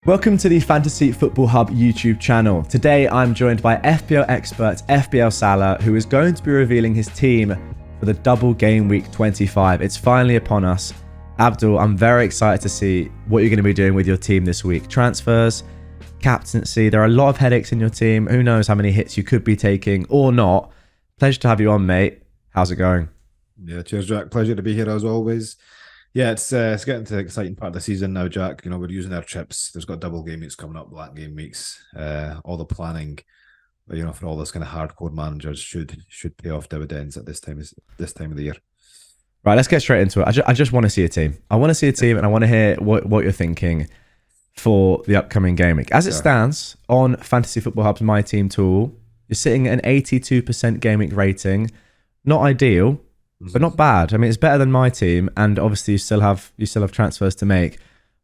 Welcome to the Fantasy Football Hub YouTube channel. Today I'm joined by FPL expert FPL Salah, who is going to be revealing his team for the double game week 25. It's finally upon us. Abdul, I'm very excited to see what you're going to be doing with your team this week. Transfers, captaincy, there are a lot of headaches in your team. Who knows how many hits you could be taking or not. Pleasure to have you on, mate. How's it going? Yeah, cheers, Jack. Pleasure to be here as always. Yeah, it's getting to the exciting part of the season now, Jack. You know, we're using our chips. There's got double game weeks coming up, black game weeks. All the planning, you know, for all this kind of hardcore managers should pay off dividends at this time of the year. Right, let's get straight into it. I just want to see a team. I want to see a team, and I want to hear what you're thinking for the upcoming game week. As it stands on Fantasy Football Hub's My Team tool, you're sitting at an 82% game week rating. Not ideal, but not bad. I mean, it's better than my team, and obviously you still have transfers to make.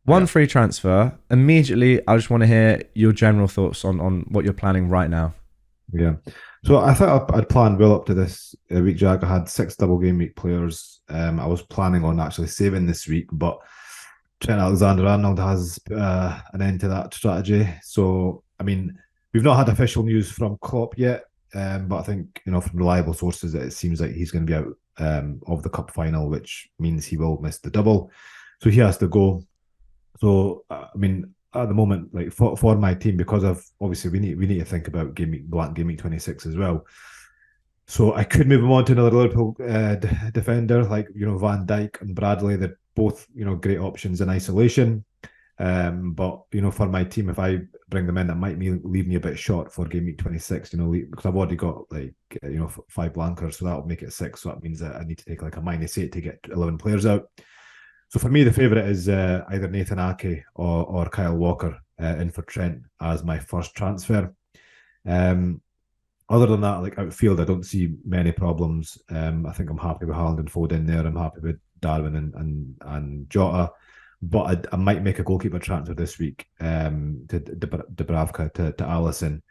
One free transfer. Immediately, I just want to hear your general thoughts on what you're planning right now. Yeah. So I thought I'd planned well up to this week, Jack. I had 6 double game week players. I was planning on actually saving this week, but Trent Alexander-Arnold has an end to that strategy. So, I mean, we've not had official news from Klopp yet, but I think, you know, from reliable sources, it seems like he's going to be out of the cup final, which means he will miss the double. So he has to go. So, I mean, at the moment, like for my team, because of obviously we need to think about game week 26 as well. So I could move him on to another Liverpool defender, like, you know, Van Dijk and Bradley. They're both, you know, great options in isolation. But, you know, for my team, if I bring them in, that might leave me a bit short for game week 26, you know, because I've already got, like, you know, 5 blankers, so that'll make it 6. So that means that I need to take like a -8 to get 11 players out. So for me, the favourite is either Nathan Ake or Kyle Walker in for Trent as my first transfer. Other than that, like outfield, I don't see many problems. I think I'm happy with Haaland and Foden there. I'm happy with Darwin and Jota. But I might make a goalkeeper transfer this week to Dubravka to Alisson.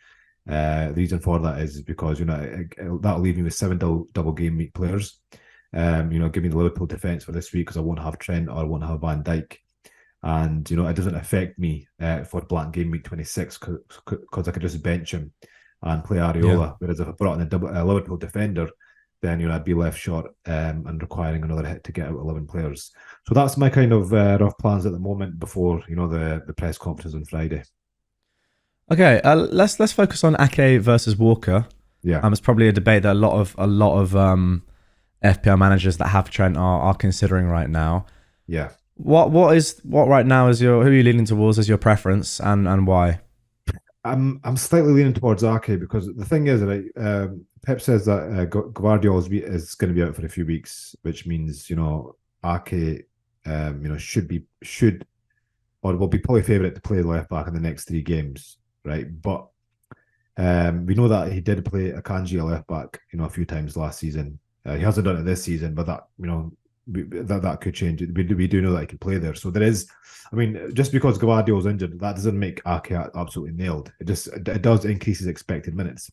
The reason for that is because, you know, that'll leave me with 7 double game week players. You know, give me the Liverpool defence for this week because I won't have Trent or I won't have Van Dijk. And, you know, it doesn't affect me for black game week 26 because I could just bench him and play Areola. Yeah. Whereas if I brought in a Liverpool defender, then, you know, I'd be left short and requiring another hit to get out 11 players. So that's my kind of rough plans at the moment before, you know, the press conference on Friday. Okay, let's focus on Ake versus Walker. Yeah, it's probably a debate that a lot of FPL managers that have Trent are considering right now. Yeah. What right now is who are you leaning towards as your preference and why? I'm slightly leaning towards Ake because the thing is, right, Pep says that Guardiola is going to be out for a few weeks, which means, you know, Ake, you know, should or will be probably favourite to play left back in the next 3 games, right? But we know that he did play Akanji a left back, you know, a few times last season. He hasn't done it this season, but that, you know, that could change. We do know that he can play there. So there is, I mean, just because Guardiola's injured, that doesn't make Ake absolutely nailed. It does increase his expected minutes.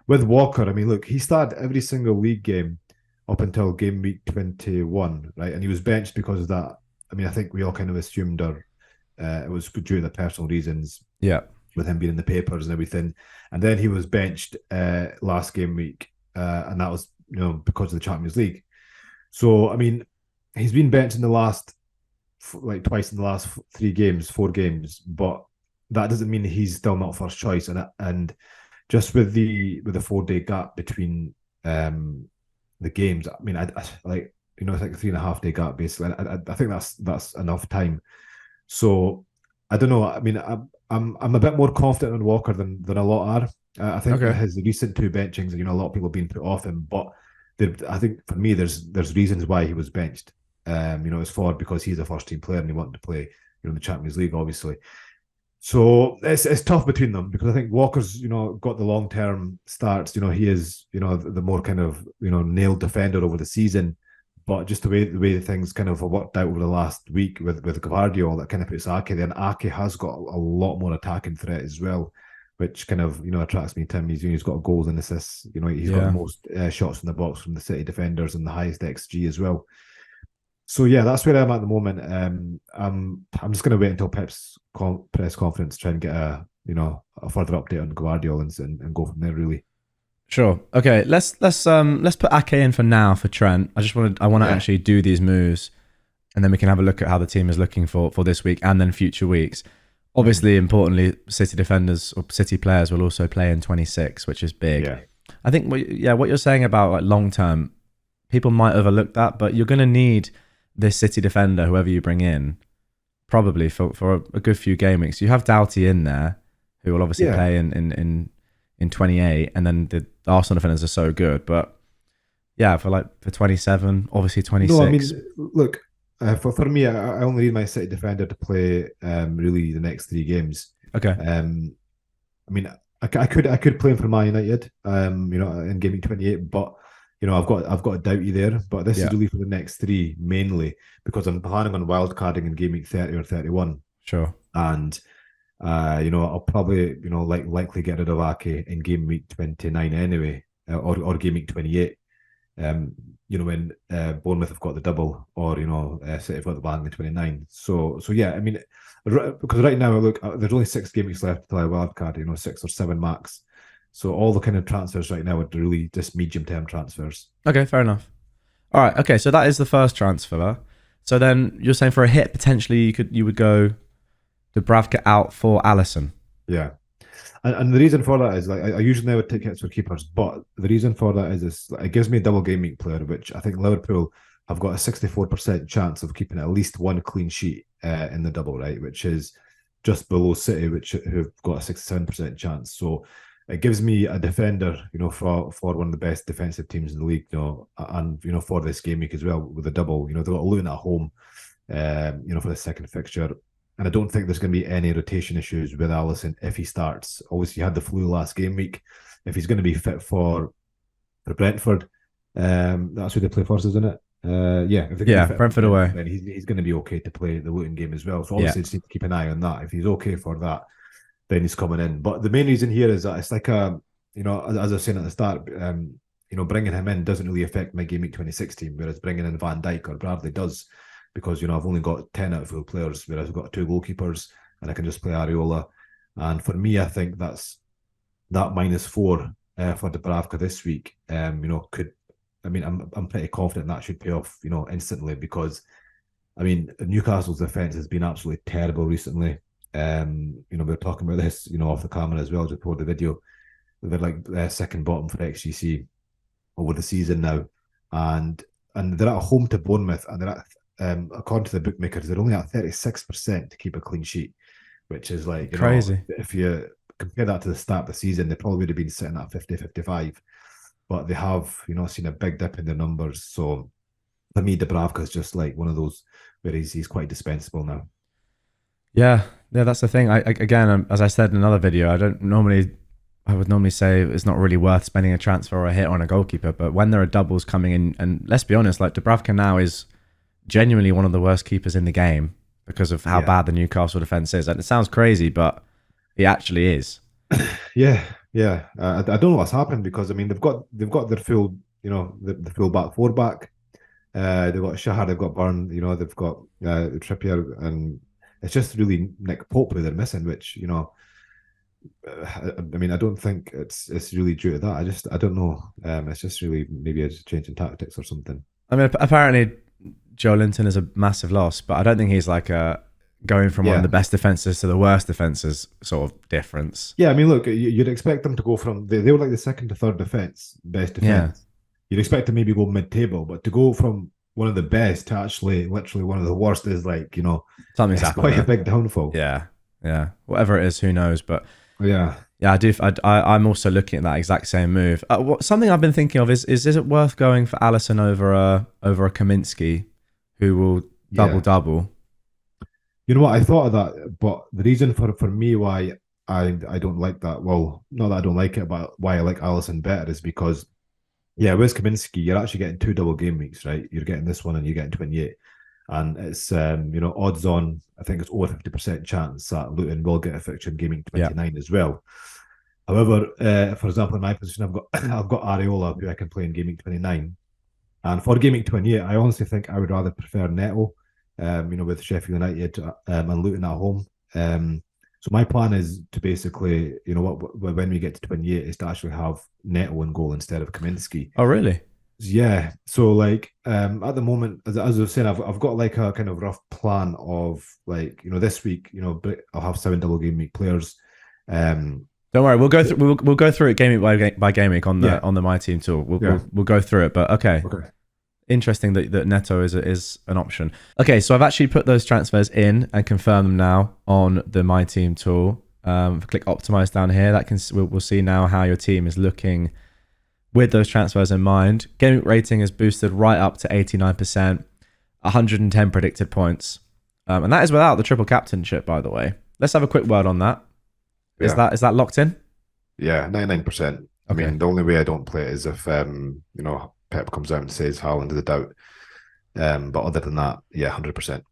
With Walker, I mean, look, he started every single league game up until game week 21, right? And he was benched because of that. I mean, I think we all kind of assumed it was due to personal reasons. Yeah. With him being in the papers and everything. And then he was benched last game week. And that was, you know, because of the Champions League. So, I mean, he's been benched in the last, like twice in the last 4 games, but that doesn't mean he's still not first choice. And just with the 4-day gap between the games, I mean, I like, you know, it's like a 3.5-day gap basically. I think that's enough time. So I don't know. I mean, I'm a bit more confident in Walker than a lot are. I think his recent 2 benchings, you know, a lot of people have been put off him, but I think for me, there's reasons why he was benched. You know, it's because he's a first team player and he wanted to play, you know, the Champions League, obviously. So it's tough between them because I think Walker's, you know, got the long term starts. You know, he is, you know, the more kind of, you know, nailed defender over the season. But just the way things kind of worked out over the last week with Guardiola, that kind of puts Ake there. And Ake has got a lot more attacking threat as well, which kind of, you know, attracts me to him. He's got goals and assists. You know, he's got the most shots in the box from the City defenders and the highest XG as well. So yeah, that's where I'm at the moment. I'm just going to wait until Pep's press conference to try and get a further update on Guardiola and go from there. Really. Sure. Okay. Let's put Ake in for now for Trent. I want to Yeah. actually do these moves, and then we can have a look at how the team is looking for this week and then future weeks. Mhm. Obviously, importantly, City defenders or City players will also play in 26, which is big. Yeah. I think what you're saying about like long term, people might overlook that, but you're going to need this City defender, whoever you bring in, probably for a good few game weeks. You have Doughty in there, who will obviously Yeah. play in 28, and then the Arsenal defenders are so good. But yeah, for 27, obviously No, I 26. mean, look, for me, I only need my City defender to play really the next three games. Okay. Um, I mean, I could play him for Man United, in gaming 28, but I've got a Doughty there. But this is Yeah. really for the next three mainly because I'm planning on wildcarding in gaming 30 or 31, Sure. and I'll probably likely get rid of Ake in game week 29 anyway, or game week 28. Um, when Bournemouth have got the double, or City have got the bang in 29. So yeah, I mean, because right now, look, there's only 6 game weeks left till I wildcard, 6 or 7 max. So all the kind of transfers right now are really just medium term transfers. Okay. Fair enough. All right. Okay. So that is the first transfer. So then you're saying for a hit potentially you would go Dubravka out for Allison. Yeah. And the reason for that is like I usually never take hits for keepers, but the reason for that is this: it gives me a double game week player, which I think Liverpool have got a 64% chance of keeping at least one clean sheet in the double, right? Which is just below City, who've got a 67% chance. So it gives me a defender, for one of the best defensive teams in the league, and for this game week as well with a double. They've got Luton at home, for the second fixture. And I don't think there's going to be any rotation issues with Allison if he starts. Obviously, he had the flu last game week. If he's going to be fit for Brentford, that's who they play first, isn't it? Yeah, if they're going to Yeah. be fit for Brentford Brentford, away. then he's going to be okay to play the Luton game as well. So Yeah. obviously, just need to keep an eye on that. If he's okay for that, then he's coming in. But the main reason here is that it's like as I was saying at the start, bringing him in doesn't really affect my game week 26 team, whereas bringing in Van Dijk or Bradley does, because I've only got 10 outfield players, whereas I've got 2 goalkeepers, and I can just play Areola. And for me, I think that -4 for Dubravka this week, could. I mean, I'm pretty confident that should pay off, instantly, because I mean, Newcastle's defense has been absolutely terrible recently. We were talking about this, off the camera as well, just before the video. They're like second bottom for XGC over the season now, and they're at home to Bournemouth, and they're at, according to the bookmakers, they're only at 36% to keep a clean sheet, which is like, Crazy. if you compare that to the start of the season, they probably would have been sitting at 50, 55, but they have, seen a big dip in their numbers. So for me, Dubravka is just like one of those where he's quite dispensable now. Yeah. Yeah. That's the thing. Again, as I said in another video, I would normally say it's not really worth spending a transfer or a hit on a goalkeeper. But when there are doubles coming in, and let's be honest, like Dubravka now is genuinely one of the worst keepers in the game because of how bad the Newcastle defense is. And it sounds crazy, but he actually is. Yeah, yeah. I don't know what's happened, because I mean they've got their full, the full back four back. They've got Shahar, they've got Byrne, they've got Trippier, and it's just really Nick Pope who they're missing, which I mean, I don't think it's really due to that. I don't know. It's just really maybe a change in tactics or something. I mean, apparently Joe Linton is a massive loss, but I don't think he's like going from one of the best defenses to the worst defenses sort of difference. Yeah, I mean, look, you'd expect them to go from they were like the second to third best defense. Yeah. You'd expect to maybe go mid-table, but to go from one of the best to actually literally one of the worst is like, Something's it's happened quite there. a big downfall. Yeah, yeah. Whatever it is, who knows? But yeah, I do. I'm also looking at that exact same move. Something I've been thinking of is it worth going for Allison over a Kaminsky, who will double? You know what? I thought of that, but the reason for me why I don't like that, well, not that I don't like it, but why I like Allison better is because, yeah, with Kaminsky, you're actually getting 2 double game weeks, right? You're getting this one and you're getting 28. And it's, odds on, I think it's over 50% chance that Luton will get a fixture in gaming 29 as well. However, for example, in my position, I've got Areola, who I can play in gaming 29. And for Game Week 28, I honestly think I would rather prefer Neto, with Sheffield United and Luton at home. So my plan is to basically, when we get to 28, is to actually have Neto in goal instead of Kaminsky. Oh, really? Yeah. So like at the moment, as I was saying, I've got like a kind of rough plan of like, this week, I'll have 7 double game week players. Don't worry, we'll go through we'll go through it game week by game week on the My Team tool. We'll go through it, but okay. Interesting that Neto is an option. Okay, so I've actually put those transfers in and confirmed them now on the My Team tool. Click optimize down here. We'll see now how your team is looking with those transfers in mind. Game rating is boosted right up to 89%, 110 predicted points, and that is without the triple captainship, by the way. Let's have a quick word on that. Is that locked in? Yeah, 99%. I mean, the only way I don't play it is if Pep comes out and says Haaland is a doubt. But other than that, yeah, 100%.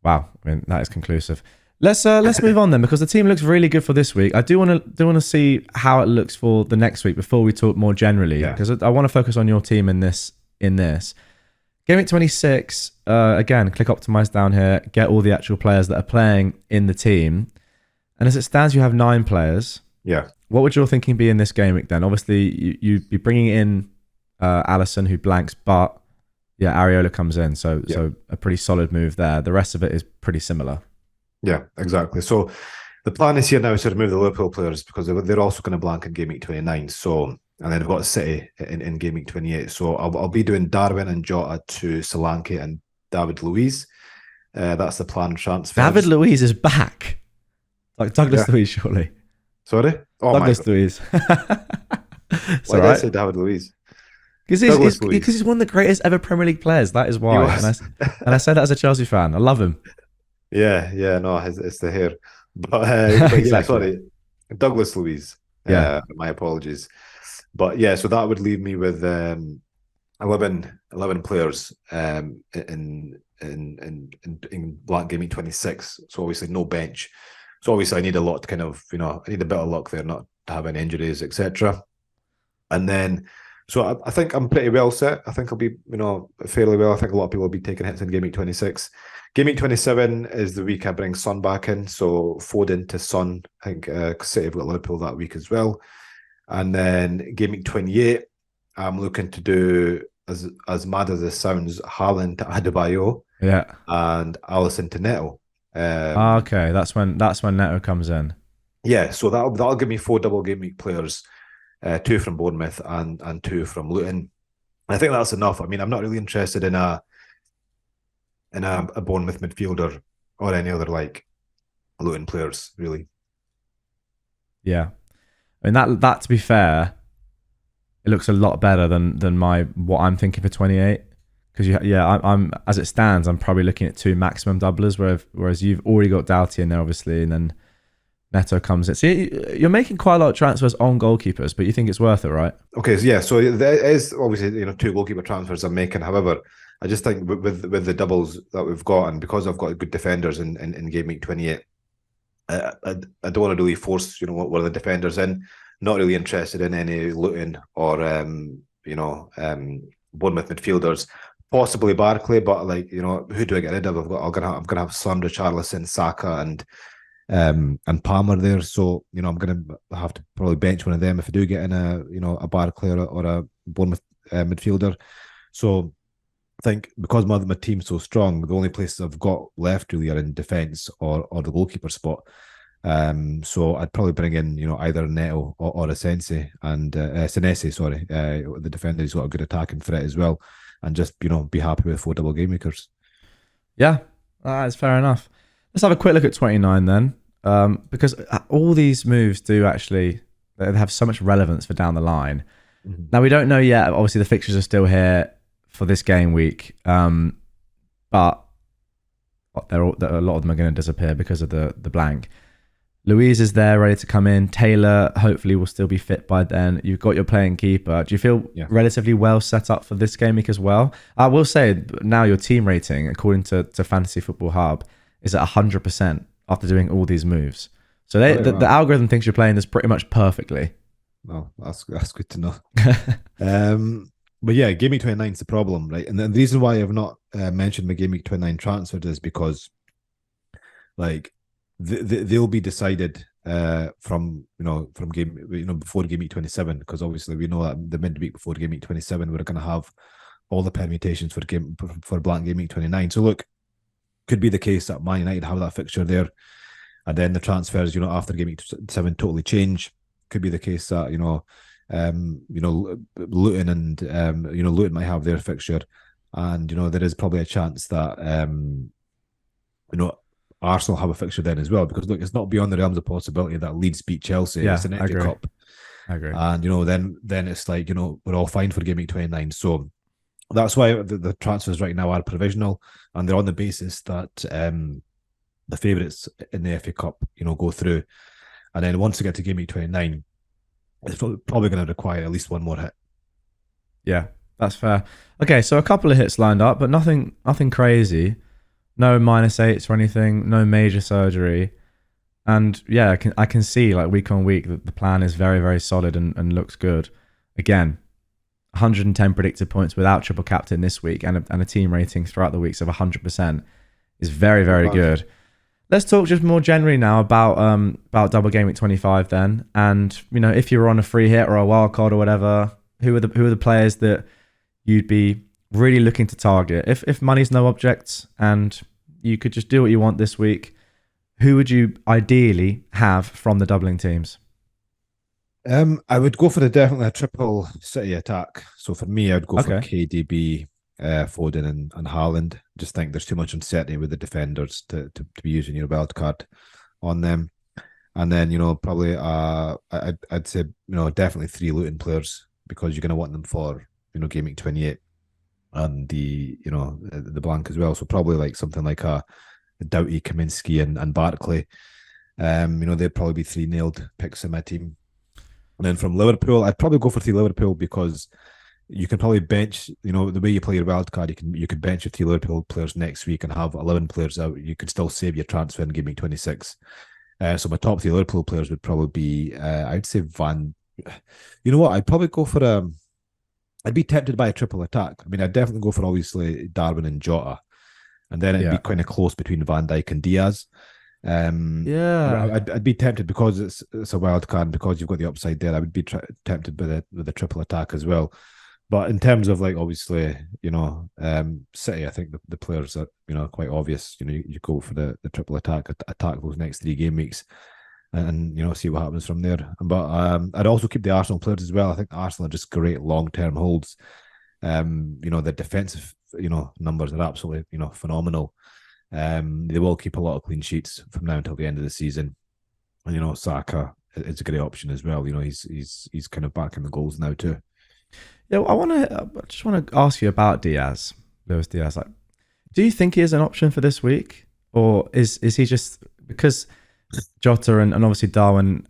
Wow, I mean that is conclusive. Let's move on then, because the team looks really good for this week. I do want to see how it looks for the next week before we talk more generally, because I want to focus on your team in this. Game week 26. Again, click optimize down here. Get all the actual players that are playing in the team, and as it stands, you have 9 players. Yeah. What would your thinking be in this game week then? Obviously, you'd be bringing in Allison, who blanks, but Areola comes in, so a pretty solid move there. The rest of it is pretty similar. Yeah, exactly. So the plan is here now is to remove the Liverpool players because they're also going to blank in Game Week 29. So, and then we've got City in Game Week 28. So I'll be doing Darwin and Jota to Solanke and David Luiz. That's the plan transfer. David Luiz is back. Like Douglas Luiz, surely. Sorry? Oh, Douglas Luiz. Why did I say David Luiz? Because he's one of the greatest ever Premier League players. That is why. And I say that as a Chelsea fan. I love him. Yeah, no, it's the hair. But exactly. Sorry. Douglas Luiz. My apologies. But yeah, so that would leave me with 11 players in Black Gaming 26. So obviously no bench. So obviously I need a lot to kind of, I need a bit of luck there, not to have any injuries, etc. And then, so I think I'm pretty well set. I think I'll be, fairly well. I think a lot of people will be taking hits in Game Week 26. Game Week 27 is the week I bring Son back in. So Foden to Son. I think City have got Liverpool that week as well. And then Game Week 28, I'm looking to do, as mad as this sounds, Haaland to Adebayo. Yeah. And Alisson to Neto. Okay, that's when Neto comes in. Yeah, so that'll give me 4 double game week players, 2 from Bournemouth and 2 from Luton. I think that's enough. I mean, I'm not really interested in a Bournemouth midfielder or any other like Luton players, really. Yeah, I mean that to be fair, it looks a lot better than what I'm thinking for 28. Because I'm as it stands, I'm probably looking at 2 maximum doublers, whereas you've already got Doughty in there, obviously, and then Neto comes in. So you're making quite a lot of transfers on goalkeepers, but you think it's worth it, right? Okay, so there is obviously 2 goalkeeper transfers I'm making. However, I just think with the doubles that we've got, and because I've got good defenders in Game Week 28, I don't want to really force one of the defenders in. Not really interested in any Luton or Bournemouth midfielders. Possibly Barkley, but who do I get rid of? I'm gonna have Son, Richarlison, Saka, and Palmer there. So I'm gonna have to probably bench one of them if I do get in a Barkley or a Bournemouth midfielder. So I think because my team's so strong, the only places I've got left really are in defence or the goalkeeper spot. So I'd probably bring in either Neto or Senesi and Senesi, sorry, the defender who's got a good attacking threat as well. And just, be happy with 4 double game makers. Yeah, that's fair enough. Let's have a quick look at 29 then. Because all these moves do actually, they have so much relevance for down the line. Mm-hmm. Now, we don't know yet. Obviously, the fixtures are still here for this game week. But a lot of them are going to disappear because of the blank. Louise is there, ready to come in. Taylor, hopefully, will still be fit by then. You've got your playing keeper. Do you feel relatively well set up for this game week as well? I will say, now your team rating, according to Fantasy Football Hub, is at 100% after doing all these moves. So the algorithm thinks you're playing this pretty much perfectly. Well, that's good to know. But yeah, Game Week 29 is the problem, right? And the reason why I've not mentioned my Game Week 29 transfers is because like they'll be decided from game before Game Week 27, because obviously we know that the midweek before Game Week 27 we're going to have all the permutations for blank Game Week 29. So look, could be the case that Man United have that fixture there, and then the transfers after Game Week 7 totally change. Could be the case that Luton and Luton might have their fixture, and there is probably a chance that Arsenal have a fixture then as well, because look, it's not beyond the realms of possibility that Leeds beat Chelsea. Yeah, it's an FA Cup. I agree. And then it's like, we're all fine for Game Week 29. So that's why the transfers right now are provisional, and they're on the basis that the favourites in the FA Cup, go through. And then once we get to Game Week 29, it's probably going to require at least one more hit. Yeah, that's fair. Okay, so a couple of hits lined up, but nothing crazy. No -8s or anything. No major surgery. And yeah, I can see like week on week that the plan is very, very solid and looks good. Again, 110 predicted points without triple captain this week, and a team rating throughout the weeks of 100% is very, very good. Let's talk just more generally now about double game week 25 then. And if you're on a free hit or a wild card or whatever, who are the players that you'd be really looking to target? If money's no object and you could just do what you want this week, who would you ideally have from the doubling teams? I would go for definitely a triple City attack. So for me, I'd go for KDB, Foden and Haaland. Just think there's too much uncertainty with the defenders to be using your wild card on them. And then, probably I'd say, definitely 3 Luton players, because you're going to want them for, Game Week 28 and the blank as well. So probably like something like a Doughty, Kaminsky and Barkley. They'd probably be 3 nailed picks in my team. And then from Liverpool, I'd probably go for 3 Liverpool, because you can probably bench, the way you play your wild card, you could bench your 3 Liverpool players next week and have 11 players out. You could still save your transfer in Game Week 26. So my top 3 Liverpool players would probably be, I'd say you know what? I'd probably go for I'd be tempted by a triple attack. I mean, I'd definitely go for obviously Darwin and Jota, and then it'd be kind of close between Van Dijk and Diaz. I'd be tempted, because it's a wild card, because you've got the upside there. I would be tempted with the triple attack as well. But in terms of like obviously, City, I think the players are quite obvious. You go for the triple attack those next 3 game weeks, and see what happens from there. But I'd also keep the Arsenal players as well. I think Arsenal are just great long-term holds. The defensive numbers are absolutely phenomenal. They will keep a lot of clean sheets from now until the end of the season. And Saka is a great option as well. He's kind of back in the goals now too. Yeah, I just want to ask you about Luis Diaz. Like, do you think he is an option for this week, or is he just because Jota and obviously Darwin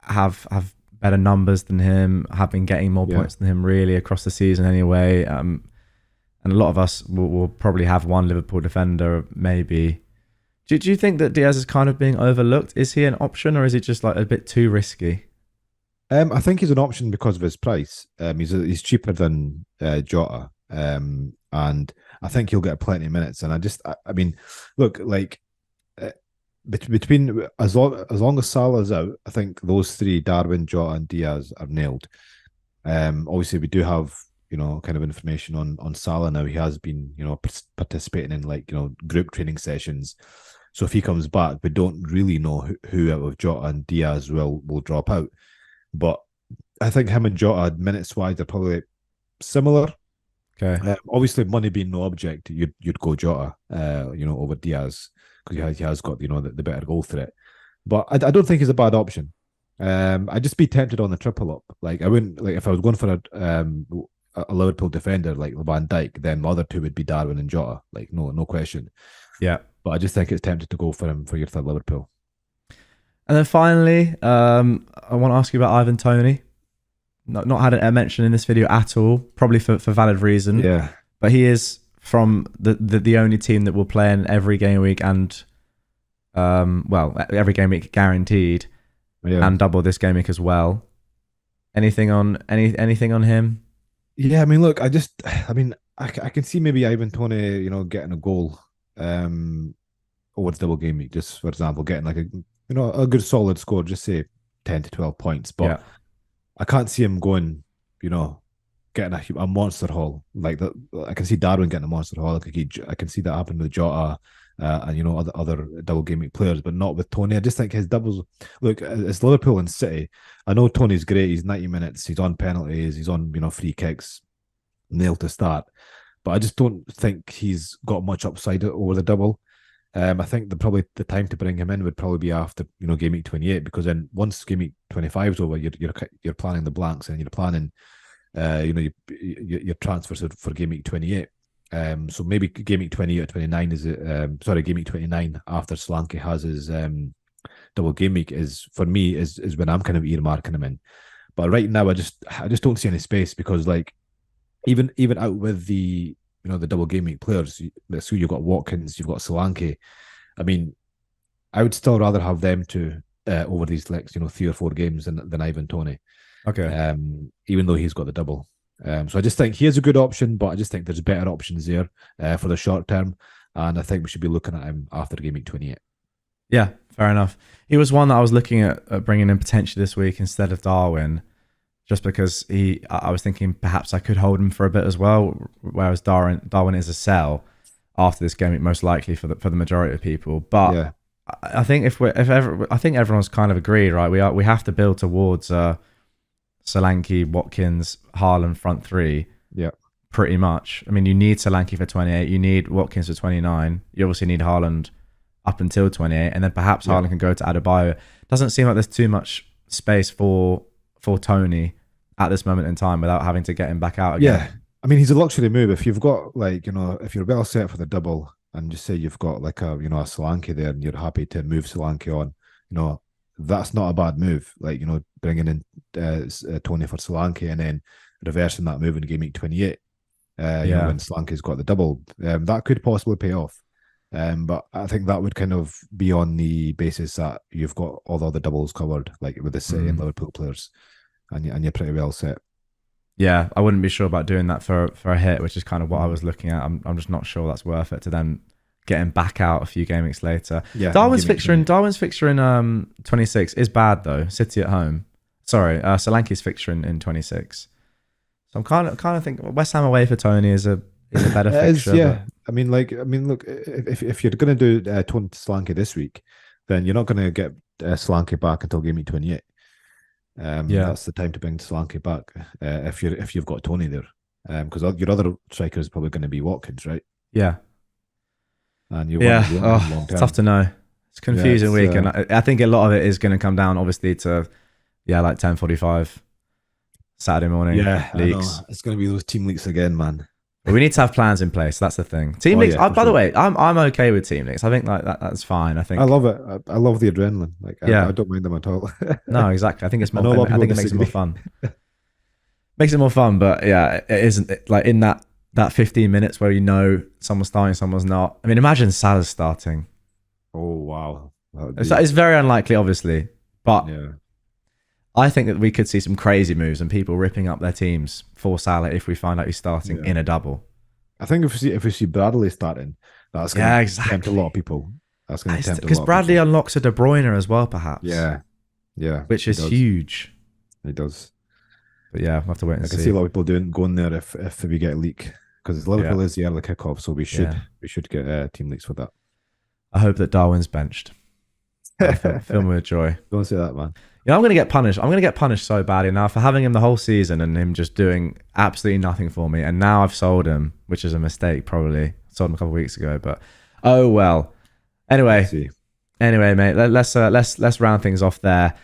have better numbers than him, have been getting more points than him really across the season anyway. And a lot of us will probably have one Liverpool defender maybe. Do you think that Diaz is kind of being overlooked? Is he an option, or is he just like a bit too risky? I think he's an option because of his price. He's cheaper than Jota, and I think he'll get plenty of minutes. And I mean, look, like between as long as Salah's out, I think those 3, Darwin, Jota, and Diaz, are nailed. Obviously, we do have kind of information on Salah now. He has been participating in like group training sessions. So if he comes back, we don't really know who out of Jota and Diaz will drop out. But I think him and Jota, minutes wise, are probably similar. Okay. Obviously, money being no object, you'd go Jota, over Diaz, because he has got the better goal threat. But I don't think he's a bad option. I'd just be tempted on the triple up. Like I wouldn't like if I was going for a Liverpool defender like Van Dijk, then the other 2 would be Darwin and Jota. Like no question. Yeah. But I just think it's tempted to go for him for your 3rd Liverpool. And then finally, I want to ask you about Ivan Toney. Not had a mention in this video at all, probably for valid reason. Yeah. But he is from the only team that will play in every game week and every game week guaranteed, and double this game week as well. Anything on him? Yeah, I mean, look, I can see maybe Ivan Tony, getting a goal over the double game week, just for example, getting like a good solid score, just say 10 to 12 points. But Yeah. I can't see him going, you know, getting a monster haul like that. I can see Darwin getting a monster haul. I can see that happen with Jota. And other double game week players, but not with Tony. I just think his doubles. Look, it's Liverpool and City. I know Tony's great. He's 90 minutes. He's on penalties. He's on free kicks, nailed to start. But I just don't think he's got much upside over the double. I think probably the time to bring him in would probably be after game week 28, because then once game week 25 is over, you're planning the blanks and you're planning your transfers for game week 28. So maybe game week 28 or 29 game week 29 after Solanke has his double game week is for me is when I'm kind of earmarking him in. But right now I just don't see any space, because like even out with the the double game week players, so you've got Watkins, you've got Solanke. I mean, I would still rather have them two over these next 3 or 4 games than Ivan Tony. Okay. Even though he's got the double. So I just think he is a good option, but I just think there's better options there for the short term, and I think we should be looking at him after game week 28. Yeah, fair enough. He was one that I was looking at bringing in potentially this week instead of Darwin, just because I was thinking perhaps I could hold him for a bit as well, whereas Darwin is a sell after this game week, most likely for the majority of people. But Yeah, I think I think everyone's kind of agreed, right? We have to build towards Solanke, Watkins, Haaland front three. yeah, Pretty much. I mean, you need Solanke for 28. You need Watkins for 29. You obviously need Haaland up until 28, and then perhaps yeah, Haaland can go to Adebayo. Doesn't seem like there's too much space for Tony at this moment in time without having to get him back out again. yeah. I mean, he's a luxury move if you've got if you're well set for the double, and just say you've got like a Solanke there, and you're happy to move Solanke on. That's not a bad move. Like bringing in Tony for Solanke and then reversing that move in game week 28. Yeah. When Solanke's got the double, that could possibly pay off. But I think that would kind of be on the basis that you've got all the other doubles covered, like with the City and Liverpool players, and you're pretty well set. Yeah, I wouldn't be sure about doing that for a hit, which is kind of what I was looking at. I'm just not sure that's worth it to then get him back out a few game weeks later. Yeah, Darwin's fixture in 26 is bad though. City at home. Sorry, Solanke's fixture in 26. So I'm kind of thinking West Ham away for Tony is a better fixture. Yeah. I mean, look, if you're going to do Tony Solanke this week, then you're not going to get Solanke back until game week 28. That's the time to bring Solanke back if you've got Tony there, because your other striker is probably going to be Watkins, right? Yeah. And you it's tough to know. It's a confusing week, and I think a lot of it is going to come down, obviously, to like 10:45 Saturday morning. Yeah, leagues. It's going to be those team leagues again, man. But we need to have plans in place. That's the thing. Team leagues. By the way, I'm okay with team leagues. I think like that's fine. I think I love it. I love the adrenaline. I don't mind them at all. No, exactly. I think it's more. I think it makes it more fun. Makes it more fun, but yeah, it isn't like in that 15 minutes where someone's starting, someone's not. I mean, imagine Salah's starting. Oh wow, It's very unlikely, obviously, but yeah. I think that we could see some crazy moves and people ripping up their teams for Salah if we find out he's starting in a double. I think if we see Bradley starting, that's going to tempt a lot of people. That's going to tempt a lot because Bradley unlocks a De Bruyne as well, perhaps. Yeah, which is huge. He does. But yeah, we'll have to wait and see. I can see a lot of people going there if we get a leak, because Liverpool is the early kickoff, so we should get team leaks for that. I hope that Darwin's benched. Fill me with joy. Don't say that, man. I'm going to get punished. I'm going to get punished so badly now for having him the whole season and him just doing absolutely nothing for me. And now I've sold him, which is a mistake, probably. Sold him a couple of weeks ago, but oh well. Anyway, mate, let's round things off there.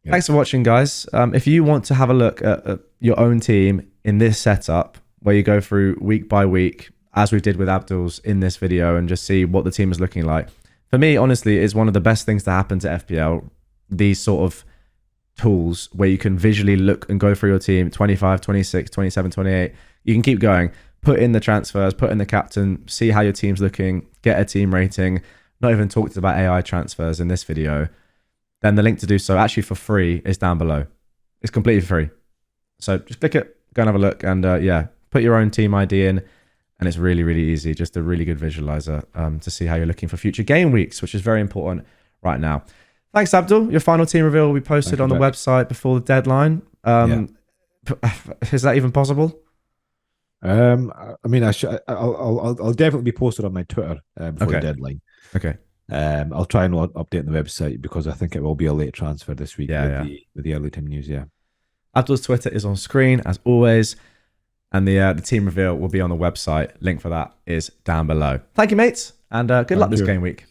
Yeah. Thanks for watching, guys. If you want to have a look at your own team in this setup, where you go through week by week, as we did with Abdul's in this video, and just see what the team is looking like. For me, honestly, it's one of the best things to happen to FPL. These sort of tools where you can visually look and go through your team 25, 26, 27, 28. You can keep going, put in the transfers, put in the captain, see how your team's looking, get a team rating. Not even talked about AI transfers in this video. Then the link to do so actually for free is down below. It's completely free. So just click it, go and have a look, and put your own team ID in, and it's really, really easy. Just a really good visualizer to see how you're looking for future game weeks, which is very important right now. Thanks, Abdul. Your final team reveal will be posted on the website before the deadline. Is that even possible? I mean, I'll definitely be posted on my Twitter before the deadline. Okay. I'll try and update the website because I think it will be a late transfer this week with the early team news. Yeah. Abdul's Twitter is on screen as always, and the team reveal will be on the website. Link for that is down below. Thank you, mates, and good luck this game week.